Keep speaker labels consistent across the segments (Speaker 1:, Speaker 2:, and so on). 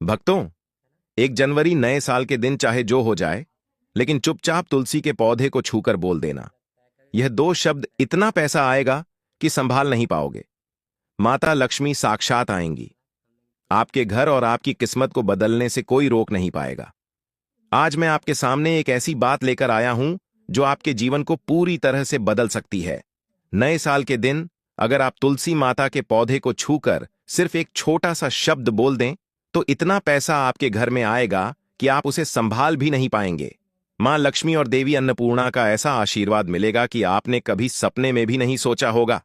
Speaker 1: भक्तों, 1 जनवरी नए साल के दिन चाहे जो हो जाए, लेकिन चुपचाप तुलसी के पौधे को छूकर बोल देना। यह 2 शब्द इतना पैसा आएगा कि संभाल नहीं पाओगे। माता लक्ष्मी साक्षात आएंगी। आपके घर और आपकी किस्मत को बदलने से कोई रोक नहीं पाएगा। आज मैं आपके सामने एक ऐसी बात लेकर आया हूं जो आपके जीवन को पूरी तरह से बदल सकती है। नए साल के दिन अगर आप तुलसी माता के पौधे को छूकर सिर्फ एक छोटा सा शब्द बोल दें, तो इतना पैसा आपके घर में आएगा कि आप उसे संभाल भी नहीं पाएंगे। मां लक्ष्मी और देवी अन्नपूर्णा का ऐसा आशीर्वाद मिलेगा कि आपने कभी सपने में भी नहीं सोचा होगा।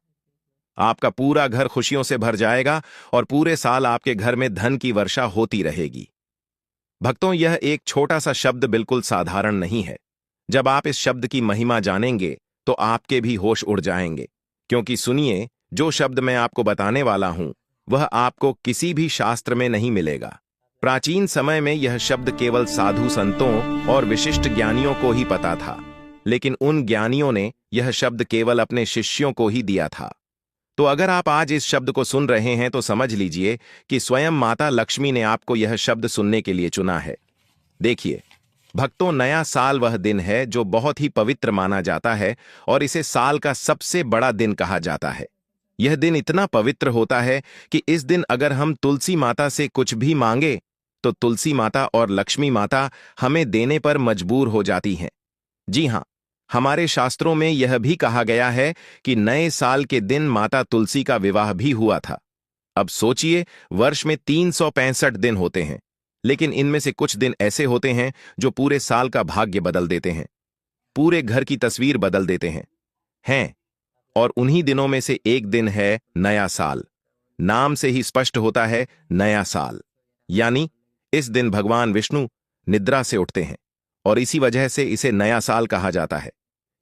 Speaker 1: आपका पूरा घर खुशियों से भर जाएगा और पूरे साल आपके घर में धन की वर्षा होती रहेगी। भक्तों, यह एक छोटा सा शब्द बिल्कुल साधारण नहीं है। जब आप इस शब्द की महिमा जानेंगे तो आपके भी होश उड़ जाएंगे, क्योंकि सुनिए, जो शब्द मैं आपको बताने वाला हूं वह आपको किसी भी शास्त्र में नहीं मिलेगा। प्राचीन समय में यह शब्द केवल साधु संतों और विशिष्ट ज्ञानियों को ही पता था, लेकिन उन ज्ञानियों ने यह शब्द केवल अपने शिष्यों को ही दिया था। तो अगर आप आज इस शब्द को सुन रहे हैं तो समझ लीजिए कि स्वयं माता लक्ष्मी ने आपको यह शब्द सुनने के लिए चुना है। देखिए भक्तों, नया साल वह दिन है जो बहुत ही पवित्र माना जाता है और इसे साल का सबसे बड़ा दिन कहा जाता है। यह दिन इतना पवित्र होता है कि इस दिन अगर हम तुलसी माता से कुछ भी मांगे तो तुलसी माता और लक्ष्मी माता हमें देने पर मजबूर हो जाती हैं। जी हां, हमारे शास्त्रों में यह भी कहा गया है कि नए साल के दिन माता तुलसी का विवाह भी हुआ था। अब सोचिए, वर्ष में 365 दिन होते हैं, लेकिन इनमें से कुछ दिन ऐसे होते हैं जो पूरे साल का भाग्य बदल देते हैं, पूरे घर की तस्वीर बदल देते हैं। और उन्हीं दिनों में से एक दिन है नया साल। नाम से ही स्पष्ट होता है नया साल, यानी इस दिन भगवान विष्णु निद्रा से उठते हैं और इसी वजह से इसे नया साल कहा जाता है।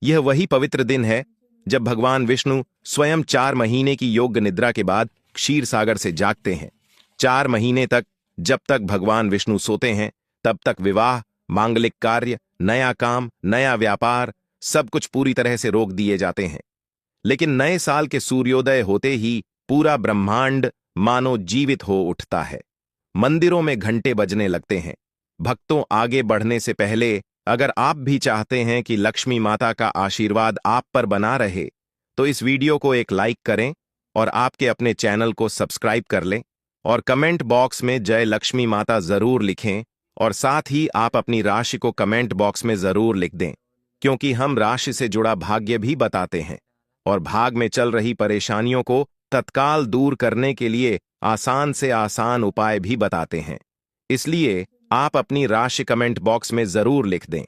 Speaker 1: यह वही पवित्र दिन है जब भगवान विष्णु स्वयं 4 महीने की योग्य निद्रा के बाद क्षीर सागर से जागते हैं। 4 महीने तक जब तक भगवान विष्णु सोते हैं, तब तक विवाह, मांगलिक कार्य, नया काम, नया व्यापार, सब कुछ पूरी तरह से रोक दिए जाते हैं। लेकिन नए साल के सूर्योदय होते ही पूरा ब्रह्मांड मानो जीवित हो उठता है। मंदिरों में घंटे बजने लगते हैं। भक्तों, आगे बढ़ने से पहले अगर आप भी चाहते हैं कि लक्ष्मी माता का आशीर्वाद आप पर बना रहे, तो इस वीडियो को एक लाइक करें और आपके अपने चैनल को सब्सक्राइब कर लें और कमेंट बॉक्स में जय लक्ष्मी माता जरूर लिखें। और साथ ही आप अपनी राशि को कमेंट बॉक्स में जरूर लिख दें, क्योंकि हम राशि से जुड़ा भाग्य भी बताते हैं और भाग में चल रही परेशानियों को तत्काल दूर करने के लिए आसान से आसान उपाय भी बताते हैं। इसलिए आप अपनी राशि कमेंट बॉक्स में जरूर लिख दें।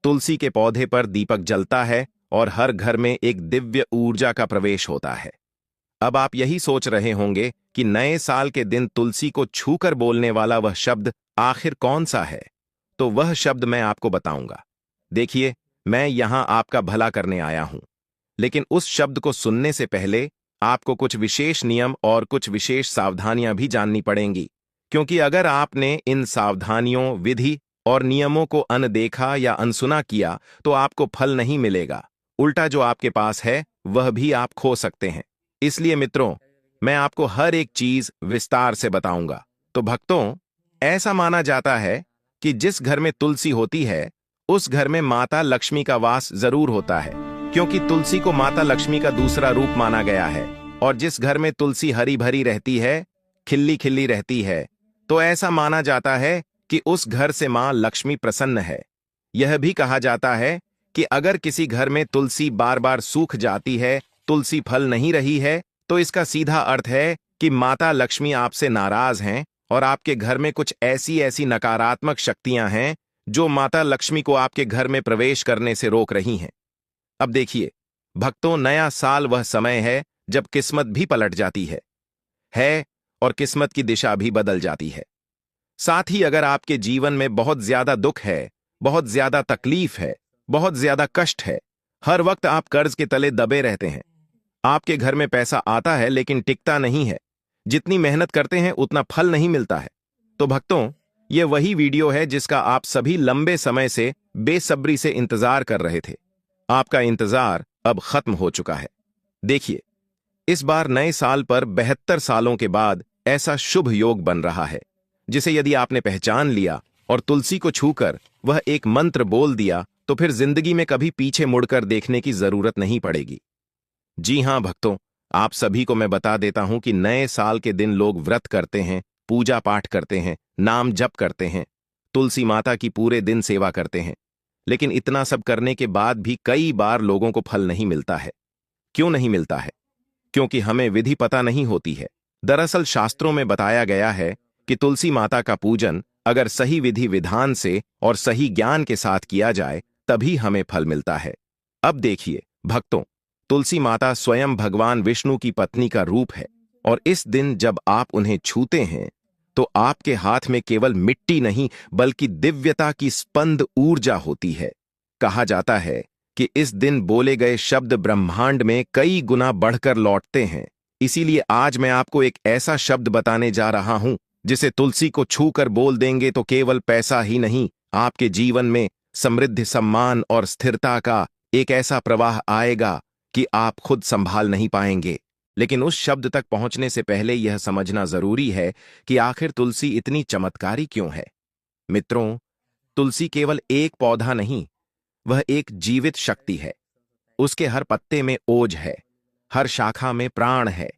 Speaker 1: तुलसी के पौधे पर दीपक जलता है और हर घर में एक दिव्य ऊर्जा का प्रवेश होता है। अब आप यही सोच रहे होंगे कि नए साल के दिन तुलसी को छूकर बोलने वाला वह शब्द आखिर कौन सा है। तो वह शब्द मैं आपको बताऊंगा। देखिए, मैं यहां आपका भला करने आया हूं, लेकिन उस शब्द को सुनने से पहले आपको कुछ विशेष नियम और कुछ विशेष सावधानियां भी जाननी पड़ेंगी, क्योंकि अगर आपने इन सावधानियों, विधि और नियमों को अनदेखा या अनसुना किया तो आपको फल नहीं मिलेगा। उल्टा जो आपके पास है वह भी आप खो सकते हैं। इसलिए मित्रों, मैं आपको हर एक चीज विस्तार से बताऊंगा। तो भक्तों, ऐसा माना जाता है कि जिस घर में तुलसी होती है उस घर में माता लक्ष्मी का वास जरूर होता है, क्योंकि तुलसी को माता लक्ष्मी का दूसरा रूप माना गया है। और जिस घर में तुलसी हरी भरी रहती है, खिल्ली खिल्ली रहती है, तो ऐसा माना जाता है कि उस घर से मां लक्ष्मी प्रसन्न है। यह भी कहा जाता है कि अगर किसी घर में तुलसी बार बार सूख जाती है, तुलसी फल नहीं रही है, तो इसका सीधा अर्थ है कि माता लक्ष्मी आपसे नाराज हैं और आपके घर में कुछ ऐसी ऐसी नकारात्मक शक्तियां हैं जो माता लक्ष्मी को आपके घर में प्रवेश करने से रोक रही हैं। अब देखिए भक्तों, नया साल वह समय है जब किस्मत भी पलट जाती है और किस्मत की दिशा भी बदल जाती है। साथ ही अगर आपके जीवन में बहुत ज्यादा दुख है, बहुत ज्यादा तकलीफ है, बहुत ज्यादा कष्ट है, हर वक्त आप कर्ज के तले दबे रहते हैं, आपके घर में पैसा आता है लेकिन टिकता नहीं है, जितनी मेहनत करते हैं उतना फल नहीं मिलता है, तो भक्तों, यह वही वीडियो है जिसका आप सभी लंबे समय से बेसब्री से इंतजार कर रहे थे। आपका इंतजार अब खत्म हो चुका है। देखिए, इस बार नए साल पर 72 सालों के बाद ऐसा शुभ योग बन रहा है जिसे यदि आपने पहचान लिया और तुलसी को छूकर वह एक मंत्र बोल दिया तो फिर जिंदगी में कभी पीछे मुड़कर देखने की जरूरत नहीं पड़ेगी। जी हां भक्तों, आप सभी को मैं बता देता हूं कि नए साल के दिन लोग व्रत करते हैं, पूजा पाठ करते हैं, नाम जप करते हैं, तुलसी माता की पूरे दिन सेवा करते हैं। लेकिन इतना सब करने के बाद भी कई बार लोगों को फल नहीं मिलता है। क्यों नहीं मिलता है? क्योंकि हमें विधि पता नहीं होती है। दरअसल शास्त्रों में बताया गया है कि तुलसी माता का पूजन अगर सही विधि विधान से और सही ज्ञान के साथ किया जाए तभी हमें फल मिलता है। अब देखिए भक्तों, तुलसी माता स्वयं भगवान विष्णु की पत्नी का रूप है और इस दिन जब आप उन्हें छूते हैं तो आपके हाथ में केवल मिट्टी नहीं बल्कि दिव्यता की स्पंद ऊर्जा होती है। कहा जाता है कि इस दिन बोले गए शब्द ब्रह्मांड में कई गुना बढ़कर लौटते हैं। इसीलिए आज मैं आपको एक ऐसा शब्द बताने जा रहा हूं जिसे तुलसी को छूकर बोल देंगे तो केवल पैसा ही नहीं, आपके जीवन में समृद्धि, सम्मान और स्थिरता का एक ऐसा प्रवाह आएगा कि आप खुद संभाल नहीं पाएंगे। लेकिन उस शब्द तक पहुंचने से पहले यह समझना जरूरी है कि आखिर तुलसी इतनी चमत्कारी क्यों है। मित्रों, तुलसी केवल एक पौधा नहीं, वह एक जीवित शक्ति है। उसके हर पत्ते में ओज है, हर शाखा में प्राण है।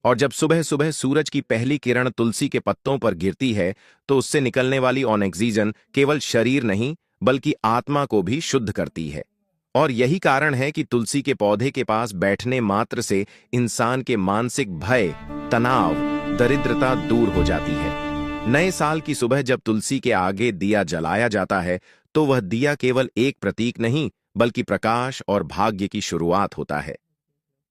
Speaker 1: और जब सुबह सुबह सूरज की पहली किरण तुलसी के पत्तों पर गिरती है तो उससे निकलने वाली ऑक्सीजन केवल शरीर नहीं बल्कि आत्मा को भी शुद्ध करती है। और यही कारण है कि तुलसी के पौधे के पास बैठने मात्र से इंसान के मानसिक भय, तनाव, दरिद्रता दूर हो जाती है। नए साल की सुबह जब तुलसी के आगे दिया जलाया जाता है तो वह दिया केवल एक प्रतीक नहीं बल्कि प्रकाश और भाग्य की शुरुआत होता है।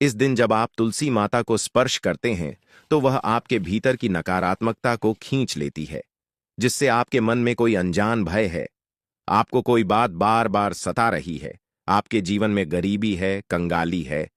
Speaker 1: इस दिन जब आप तुलसी माता को स्पर्श करते हैं तो वह आपके भीतर की नकारात्मकता को खींच लेती है, जिससे आपके मन में कोई अनजान भय है, आपको कोई बात बार बार सता रही है, आपके जीवन में गरीबी है, कंगाली है,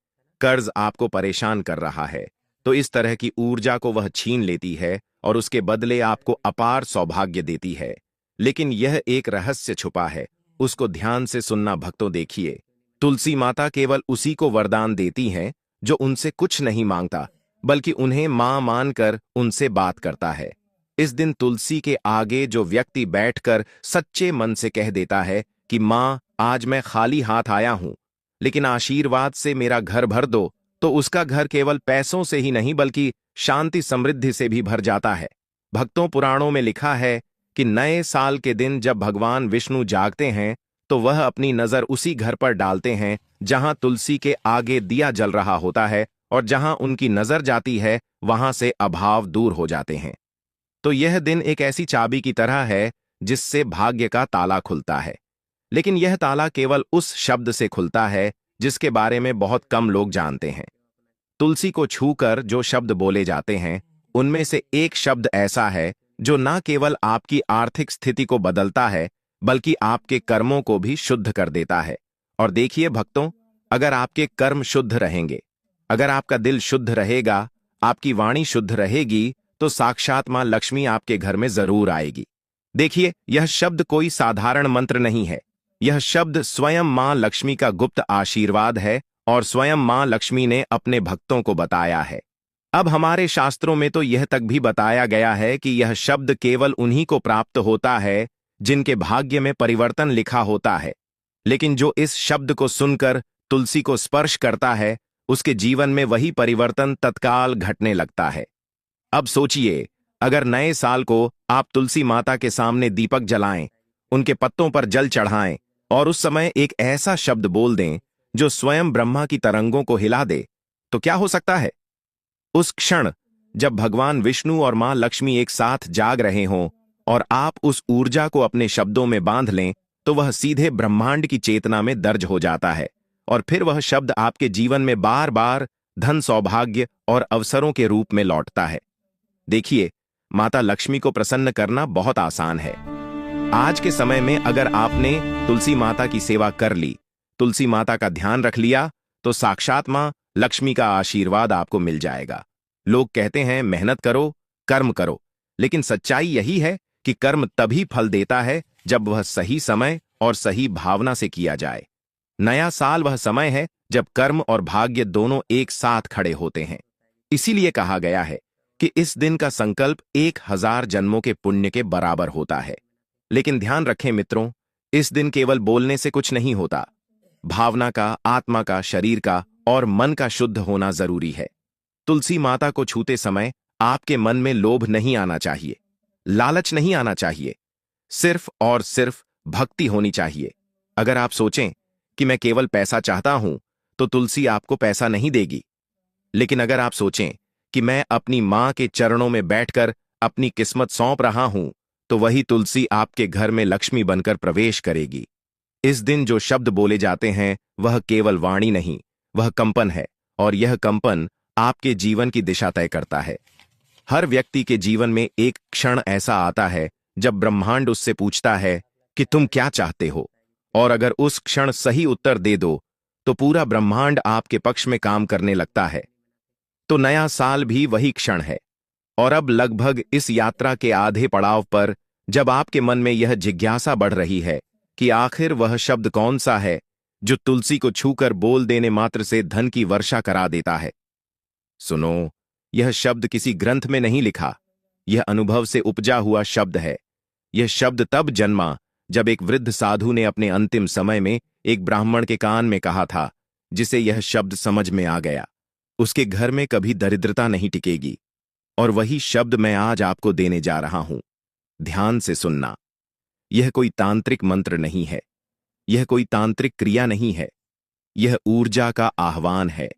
Speaker 1: कर्ज आपको परेशान कर रहा है, तो इस तरह की ऊर्जा को वह छीन लेती है और उसके बदले आपको अपार सौभाग्य देती है। लेकिन यह एक रहस्य छुपा है, उसको ध्यान से सुनना भक्तों। देखिए, तुलसी माता केवल उसी को वरदान देती हैं जो उनसे कुछ नहीं मांगता बल्कि उन्हें मां मानकर उनसे बात करता है। इस दिन तुलसी के आगे जो व्यक्ति बैठकर सच्चे मन से कह देता है कि मां, आज मैं खाली हाथ आया हूं लेकिन आशीर्वाद से मेरा घर भर दो, तो उसका घर केवल पैसों से ही नहीं बल्कि शांति समृद्धि से भी भर जाता है। भक्तों, पुराणों में लिखा है कि नए साल के दिन जब भगवान विष्णु जागते हैं तो वह अपनी नजर उसी घर पर डालते हैं जहां तुलसी के आगे दिया जल रहा होता है, और जहां उनकी नजर जाती है वहां से अभाव दूर हो जाते हैं। तो यह दिन एक ऐसी चाबी की तरह है जिससे भाग्य का ताला खुलता है। लेकिन यह ताला केवल उस शब्द से खुलता है जिसके बारे में बहुत कम लोग जानते हैं। तुलसी को छूकर जो शब्द बोले जाते हैं उनमें से एक शब्द ऐसा है जो न केवल आपकी आर्थिक स्थिति को बदलता है बल्कि आपके कर्मों को भी शुद्ध कर देता है। और देखिए भक्तों, अगर आपके कर्म शुद्ध रहेंगे, अगर आपका दिल शुद्ध रहेगा, आपकी वाणी शुद्ध रहेगी, तो साक्षात मां लक्ष्मी आपके घर में जरूर आएगी। देखिए, यह शब्द कोई साधारण मंत्र नहीं है, यह शब्द स्वयं मां लक्ष्मी का गुप्त आशीर्वाद है और स्वयं मां लक्ष्मी ने अपने भक्तों को बताया है। अब हमारे शास्त्रों में तो यह तक भी बताया गया है कि यह शब्द केवल उन्हीं को प्राप्त होता है जिनके भाग्य में परिवर्तन लिखा होता है। लेकिन जो इस शब्द को सुनकर तुलसी को स्पर्श करता है उसके जीवन में वही परिवर्तन तत्काल घटने लगता है। अब सोचिए, अगर नए साल को आप तुलसी माता के सामने दीपक जलाएं, उनके पत्तों पर जल चढ़ाएं और उस समय एक ऐसा शब्द बोल दें जो स्वयं ब्रह्मा की तरंगों को हिला दे, तो क्या हो सकता है? उस क्षण जब भगवान विष्णु और मां लक्ष्मी एक साथ जाग रहे हों और आप उस ऊर्जा को अपने शब्दों में बांध लें तो वह सीधे ब्रह्मांड की चेतना में दर्ज हो जाता है और फिर वह शब्द आपके जीवन में बार बार धन, सौभाग्य और अवसरों के रूप में लौटता है। देखिए, माता लक्ष्मी को प्रसन्न करना बहुत आसान है। आज के समय में अगर आपने तुलसी माता की सेवा कर ली, तुलसी माता का ध्यान रख लिया, तो साक्षात मां लक्ष्मी का आशीर्वाद आपको मिल जाएगा। लोग कहते हैं मेहनत करो, कर्म करो, लेकिन सच्चाई यही है कि कर्म तभी फल देता है जब वह सही समय और सही भावना से किया जाए। नया साल वह समय है जब कर्म और भाग्य दोनों एक साथ खड़े होते हैं। इसीलिए कहा गया है कि इस दिन का संकल्प 1000 जन्मों के पुण्य के बराबर होता है। लेकिन ध्यान रखें मित्रों, इस दिन केवल बोलने से कुछ नहीं होता। भावना का, आत्मा का, शरीर का और मन का शुद्ध होना जरूरी है। तुलसी माता को छूते समय आपके मन में लोभ नहीं आना चाहिए, लालच नहीं आना चाहिए, सिर्फ और सिर्फ भक्ति होनी चाहिए। अगर आप सोचें कि मैं केवल पैसा चाहता हूं, तो तुलसी आपको पैसा नहीं देगी। लेकिन अगर आप सोचें कि मैं अपनी मां के चरणों में बैठकर अपनी किस्मत सौंप रहा हूं, तो वही तुलसी आपके घर में लक्ष्मी बनकर प्रवेश करेगी। इस दिन जो शब्द बोले जाते हैं वह केवल वाणी नहीं, वह कंपन है, और यह कंपन आपके जीवन की दिशा तय करता है। हर व्यक्ति के जीवन में एक क्षण ऐसा आता है जब ब्रह्मांड उससे पूछता है कि तुम क्या चाहते हो, और अगर उस क्षण सही उत्तर दे दो तो पूरा ब्रह्मांड आपके पक्ष में काम करने लगता है। तो नया साल भी वही क्षण है, और अब लगभग इस यात्रा के आधे पड़ाव पर जब आपके मन में यह जिज्ञासा बढ़ रही है कि आखिर वह शब्द कौन सा है जो तुलसी को छूकर बोल देने मात्र से धन की वर्षा करा देता है। सुनो, यह शब्द किसी ग्रंथ में नहीं लिखा, यह अनुभव से उपजा हुआ शब्द है। यह शब्द तब जन्मा जब एक वृद्ध साधु ने अपने अंतिम समय में एक ब्राह्मण के कान में कहा था, जिसे यह शब्द समझ में आ गया, उसके घर में कभी दरिद्रता नहीं टिकेगी। और वही शब्द मैं आज आपको देने जा रहा हूं। ध्यान से सुनना। यह कोई तांत्रिक मंत्र नहीं है, यह कोई तांत्रिक क्रिया नहीं है, यह ऊर्जा का आह्वान है।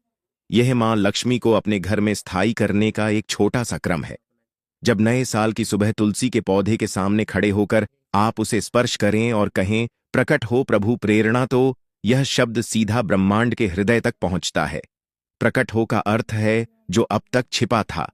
Speaker 1: यह मां लक्ष्मी को अपने घर में स्थायी करने का एक छोटा सा क्रम है। जब नए साल की सुबह तुलसी के पौधे के सामने खड़े होकर आप उसे स्पर्श करें और कहें, प्रकट हो प्रभु प्रेरणा, तो यह शब्द सीधा ब्रह्मांड के हृदय तक पहुंचता है। प्रकट हो का अर्थ है जो अब तक छिपा था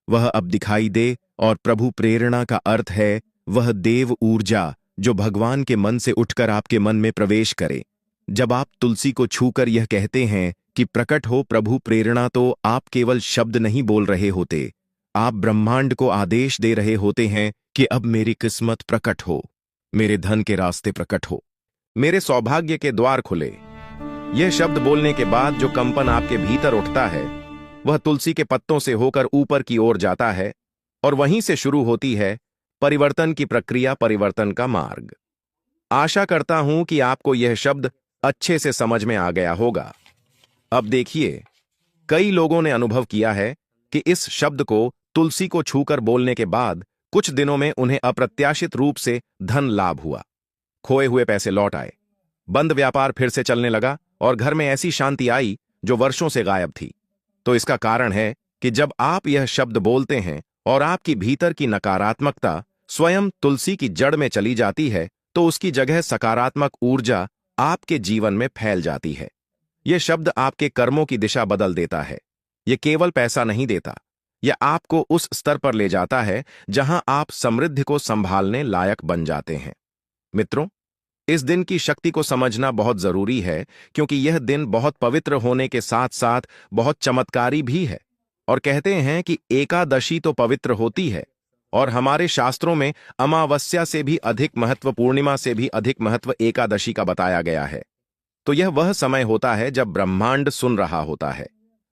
Speaker 1: वह अब दिखाई दे, और प्रभु प्रेरणा का अर्थ है वह देव ऊर्जा जो भगवान के मन से उठकर आपके मन में प्रवेश करे। जब आप तुलसी को छूकर यह कहते हैं कि प्रकट हो प्रभु प्रेरणा, तो आप केवल शब्द नहीं बोल रहे होते, आप ब्रह्मांड को आदेश दे रहे होते हैं कि अब मेरी किस्मत प्रकट हो, मेरे धन के रास्ते प्रकट हो, मेरे सौभाग्य के द्वार खुले। यह शब्द बोलने के बाद जो कंपन आपके भीतर उठता है वह तुलसी के पत्तों से होकर ऊपर की ओर जाता है, और वहीं से शुरू होती है परिवर्तन की प्रक्रिया, परिवर्तन का मार्ग। आशा करता हूं कि आपको यह शब्द अच्छे से समझ में आ गया होगा। अब देखिए, कई लोगों ने अनुभव किया है कि इस शब्द को तुलसी को छूकर बोलने के बाद कुछ दिनों में उन्हें अप्रत्याशित रूप से धन लाभ हुआ, खोए हुए पैसे लौट आए, बंद व्यापार फिर से चलने लगा, और घर में ऐसी शांति आई जो वर्षों से गायब थी। तो इसका कारण है कि जब आप यह शब्द बोलते हैं और आपकी भीतर की नकारात्मकता स्वयं तुलसी की जड़ में चली जाती है, तो उसकी जगह सकारात्मक ऊर्जा आपके जीवन में फैल जाती है। यह शब्द आपके कर्मों की दिशा बदल देता है। यह केवल पैसा नहीं देता, यह आपको उस स्तर पर ले जाता है जहां आप समृद्धि को संभालने लायक बन जाते हैं। मित्रों, इस दिन की शक्ति को समझना बहुत जरूरी है, क्योंकि यह दिन बहुत पवित्र होने के साथ साथ बहुत चमत्कारी भी है। और कहते हैं कि एकादशी तो पवित्र होती है, और हमारे शास्त्रों में अमावस्या से भी अधिक महत्व, पूर्णिमा से भी अधिक महत्व एकादशी का बताया गया है। तो यह वह समय होता है जब ब्रह्मांड सुन रहा होता है,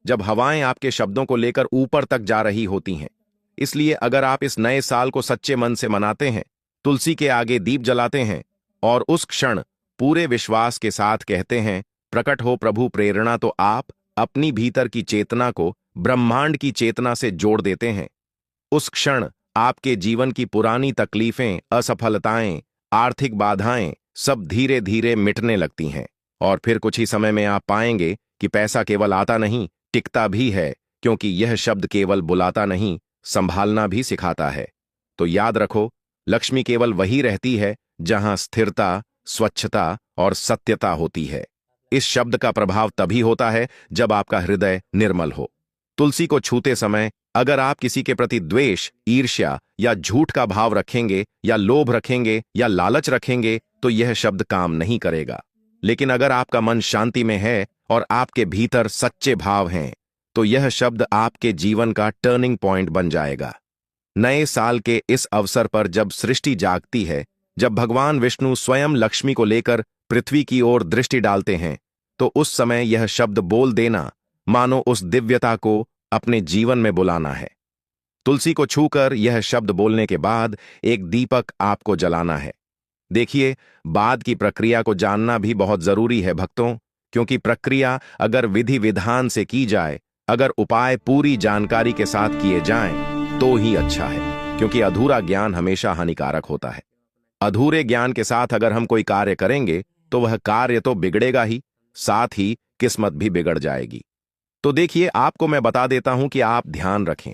Speaker 1: जब हवाएं आपके शब्दों को लेकर ऊपर तक जा रही होती हैं। इसलिए अगर आप इस नए साल को सच्चे मन से मनाते हैं, तुलसी के आगे दीप जलाते हैं और उस क्षण पूरे विश्वास के साथ कहते हैं, प्रकट हो प्रभु प्रेरणा, तो आप अपनी भीतर की चेतना को ब्रह्मांड की चेतना से जोड़ देते हैं। उस क्षण आपके जीवन की पुरानी तकलीफें, असफलताएं, आर्थिक बाधाएं सब धीरे धीरे मिटने लगती हैं, और फिर कुछ ही समय में आप पाएंगे कि पैसा केवल आता नहीं, टिकता भी है, क्योंकि यह शब्द केवल बुलाता नहीं, संभालना भी सिखाता है। तो याद रखो, लक्ष्मी केवल वही रहती है जहां स्थिरता, स्वच्छता और सत्यता होती है। इस शब्द का प्रभाव तभी होता है जब आपका हृदय निर्मल हो। तुलसी को छूते समय अगर आप किसी के प्रति द्वेष, ईर्ष्या या झूठ का भाव रखेंगे, या लोभ रखेंगे, या लालच रखेंगे, तो यह शब्द काम नहीं करेगा। लेकिन अगर आपका मन शांति में है और आपके भीतर सच्चे भाव हैं, तो यह शब्द आपके जीवन का टर्निंग पॉइंट बन जाएगा। नए साल के इस अवसर पर जब सृष्टि जागती है, जब भगवान विष्णु स्वयं लक्ष्मी को लेकर पृथ्वी की ओर दृष्टि डालते हैं, तो उस समय यह शब्द बोल देना मानो उस दिव्यता को अपने जीवन में बुलाना है। तुलसी को छूकर यह शब्द बोलने के बाद एक दीपक आपको जलाना है। देखिए, बाद की प्रक्रिया को जानना भी बहुत जरूरी है भक्तों, क्योंकि प्रक्रिया अगर विधि विधान से की जाए, अगर उपाय पूरी जानकारी के साथ किए जाएं, तो ही अच्छा है, क्योंकि अधूरा ज्ञान हमेशा हानिकारक होता है। अधूरे ज्ञान के साथ अगर हम कोई कार्य करेंगे तो वह कार्य तो बिगड़ेगा ही, साथ ही किस्मत भी बिगड़ जाएगी। तो देखिए, आपको मैं बता देता हूं कि आप ध्यान रखें,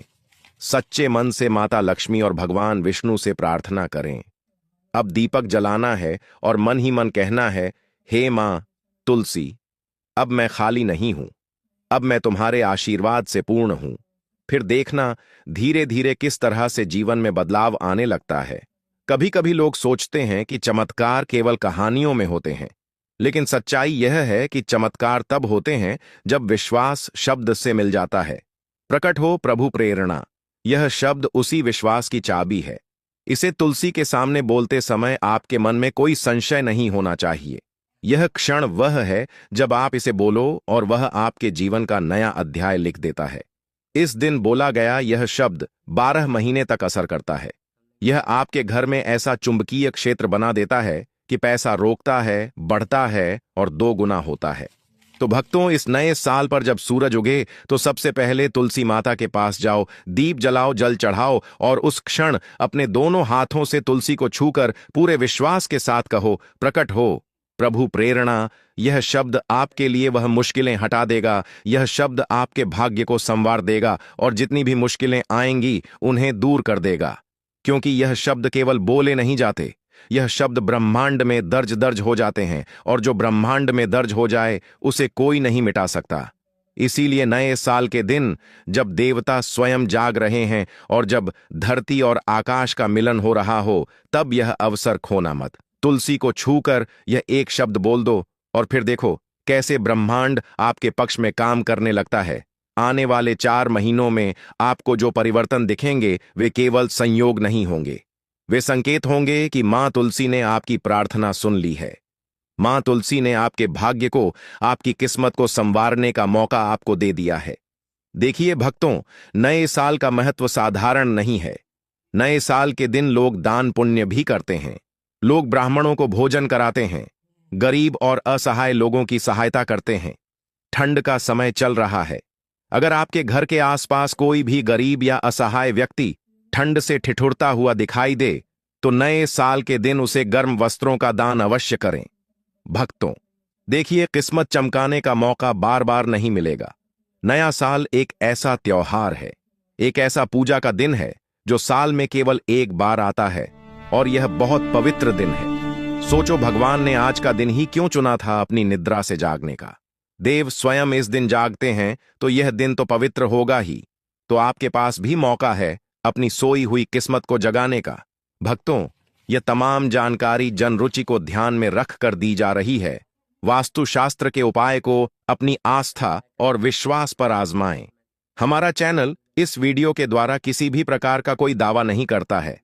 Speaker 1: सच्चे मन से माता लक्ष्मी और भगवान विष्णु से प्रार्थना करें। अब दीपक जलाना है और मन ही मन कहना है, हे मां तुलसी, अब मैं खाली नहीं हूं, अब मैं तुम्हारे आशीर्वाद से पूर्ण हूं। फिर देखना धीरे धीरे किस तरह से जीवन में बदलाव आने लगता है। कभी कभी लोग सोचते हैं कि चमत्कार केवल कहानियों में होते हैं, लेकिन सच्चाई यह है कि चमत्कार तब होते हैं जब विश्वास शब्द से मिल जाता है। प्रकट हो प्रभु प्रेरणा, यह शब्द उसी विश्वास की चाबी है। इसे तुलसी के सामने बोलते समय आपके मन में कोई संशय नहीं होना चाहिए। यह क्षण वह है जब आप इसे बोलो और वह आपके जीवन का नया अध्याय लिख देता है। इस दिन बोला गया यह शब्द 12 महीने तक असर करता है। यह आपके घर में ऐसा चुंबकीय क्षेत्र बना देता है कि पैसा रोकता है, बढ़ता है और 2 गुना होता है। तो भक्तों, इस नए साल पर जब सूरज उगे तो सबसे पहले तुलसी माता के पास जाओ, दीप जलाओ, जल चढ़ाओ और उस क्षण अपने दोनों हाथों से तुलसी को छूकर पूरे विश्वास के साथ कहो, प्रकट हो प्रभु प्रेरणा। यह शब्द आपके लिए वह मुश्किलें हटा देगा, यह शब्द आपके भाग्य को संवार देगा और जितनी भी मुश्किलें आएंगी उन्हें दूर कर देगा। क्योंकि यह शब्द केवल बोले नहीं जाते, यह शब्द ब्रह्मांड में दर्ज दर्ज हो जाते हैं, और जो ब्रह्मांड में दर्ज हो जाए उसे कोई नहीं मिटा सकता। इसीलिए नए साल के दिन जब देवता स्वयं जाग रहे हैं और जब धरती और आकाश का मिलन हो रहा हो, तब यह अवसर खोना मत। तुलसी को छूकर यह एक शब्द बोल दो और फिर देखो कैसे ब्रह्मांड आपके पक्ष में काम करने लगता है। आने वाले 4 महीनों में आपको जो परिवर्तन दिखेंगे वे केवल संयोग नहीं होंगे, वे संकेत होंगे कि मां तुलसी ने आपकी प्रार्थना सुन ली है। मां तुलसी ने आपके भाग्य को, आपकी किस्मत को संवारने का मौका आपको दे दिया है। देखिए भक्तों, नए साल का महत्व साधारण नहीं है। नए साल के दिन लोग दान पुण्य भी करते हैं, लोग ब्राह्मणों को भोजन कराते हैं, गरीब और असहाय लोगों की सहायता करते हैं। ठंड का समय चल रहा है। अगर आपके घर के आसपास कोई भी गरीब या असहाय व्यक्ति ठंड से ठिठुरता हुआ दिखाई दे, तो नए साल के दिन उसे गर्म वस्त्रों का दान अवश्य करें। भक्तों, देखिए, किस्मत चमकाने का मौका बार बार नहीं मिलेगा। नया साल एक ऐसा त्योहार है, एक ऐसा पूजा का दिन है जो साल में केवल एक बार आता है, और यह बहुत पवित्र दिन है। सोचो, भगवान ने आज का दिन ही क्यों चुना था अपनी निद्रा से जागने का। देव स्वयं इस दिन जागते हैं तो यह दिन तो पवित्र होगा ही। तो आपके पास भी मौका है अपनी सोई हुई किस्मत को जगाने का। भक्तों, यह तमाम जानकारी जन रुचि को ध्यान में रख कर दी जा रही है। वास्तुशास्त्र के उपाय को अपनी आस्था और विश्वास पर आजमाएं। हमारा चैनल इस वीडियो के द्वारा किसी भी प्रकार का कोई दावा नहीं करता है।